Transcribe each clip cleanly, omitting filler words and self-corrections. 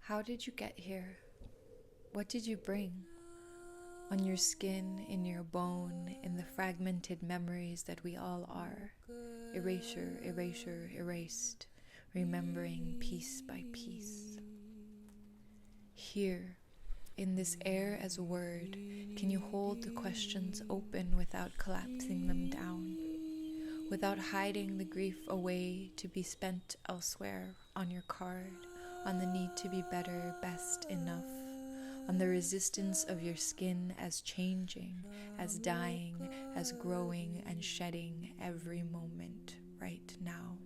How did you get here? What did you bring? On your skin, in your bone, in the fragmented memories that we all are. Erasure, erasure, erased, remembering piece by piece. Here, in this air as a word, can you hold the questions open without collapsing them down? Without hiding the grief away to be spent elsewhere on your card, on the need to be better, best, enough, on the resistance of your skin as changing, as dying, as growing and shedding every moment right now.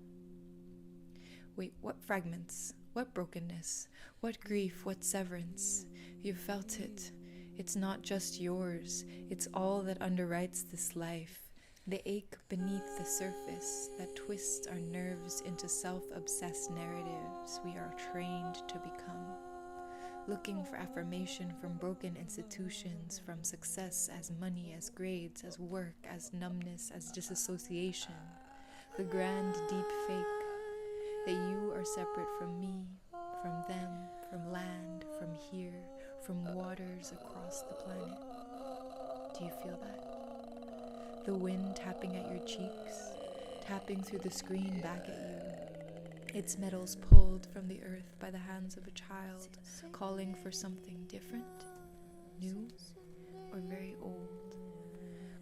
Wait, what fragments? What brokenness? What grief? What severance? You felt it. It's not just yours. It's all that underwrites this life. The ache beneath the surface that twists our nerves into self-obsessed narratives we are trained to become. Looking for affirmation from broken institutions, from success as money, as grades, as work, as numbness, as disassociation. The grand deep fake that you are separate from me, from them, from land, from here, from waters across the planet. Do you feel that? The wind tapping at your cheeks, tapping through the screen back at you. Its metals pulled from the earth by the hands of a child, calling for something different, new, or very old.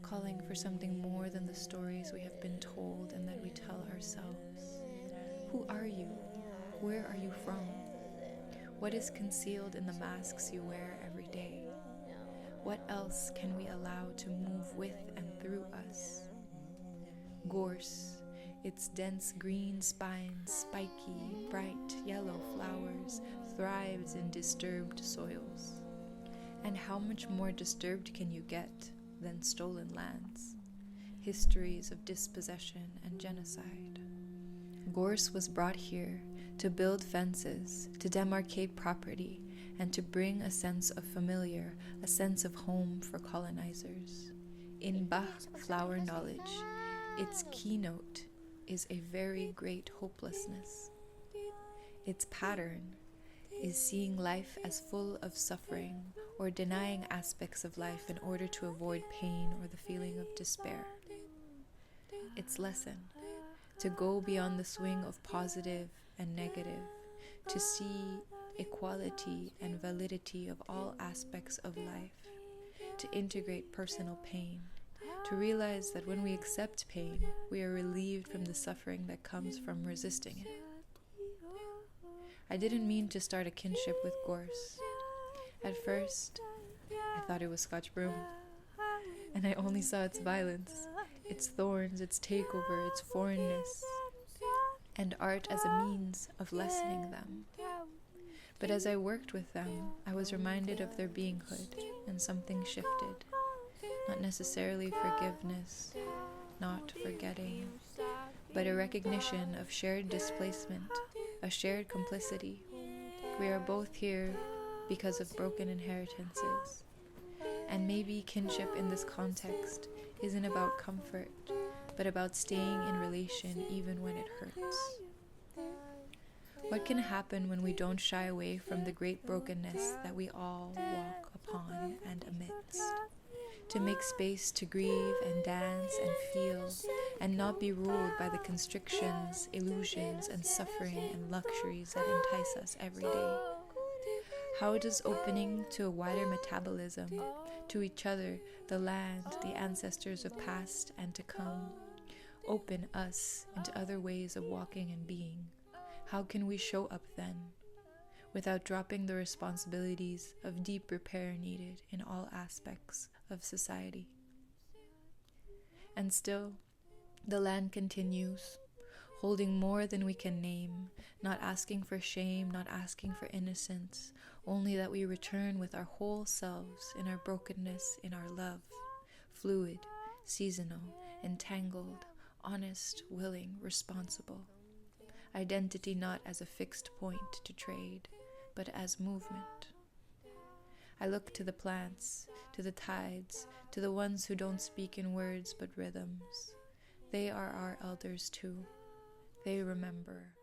Calling for something more than the stories we have been told and that we tell ourselves. Who are you? Where are you from? What is concealed in the masks you wear every day? What else can we allow to move with and through us? Gorse, its dense green spines, spiky, bright yellow flowers, thrives in disturbed soils. And how much more disturbed can you get than stolen lands? Histories of dispossession and genocide. Gorse was brought here to build fences, to demarcate property, and to bring a sense of familiar, a sense of home for colonizers. In Bach flower knowledge, its keynote is a very great hopelessness. Its pattern is seeing life as full of suffering or denying aspects of life in order to avoid pain or the feeling of despair. Its lesson, to go beyond the swing of positive and negative, to see equality and validity of all aspects of life, to integrate personal pain, to realize that when we accept pain, we are relieved from the suffering that comes from resisting it. I didn't mean to start a kinship with gorse. At first, I thought it was Scotch broom, and I only saw its violence, its thorns, its takeover, its foreignness, and art as a means of lessening them. But as I worked with them, I was reminded of their beinghood, and something shifted. Not necessarily forgiveness, not forgetting, but a recognition of shared displacement, a shared complicity. We are both here because of broken inheritances. And maybe kinship in this context isn't about comfort, but about staying in relation even when it hurts. What can happen when we don't shy away from the great brokenness that we all walk upon and amidst? To make space to grieve and dance and feel, and not be ruled by the constrictions, illusions, and suffering and luxuries that entice us every day. How does opening to a wider metabolism, to each other, the land, the ancestors of past and to come, open us into other ways of walking and being? How can we show up then, without dropping the responsibilities of deep repair needed in all aspects of society? And still, the land continues, holding more than we can name, not asking for shame, not asking for innocence, only that we return with our whole selves in our brokenness, in our love, fluid, seasonal, entangled, honest, willing, responsible. Identity not as a fixed point to trade, but as movement. I look to the plants, to the tides, to the ones who don't speak in words but rhythms. They are our elders too. They remember.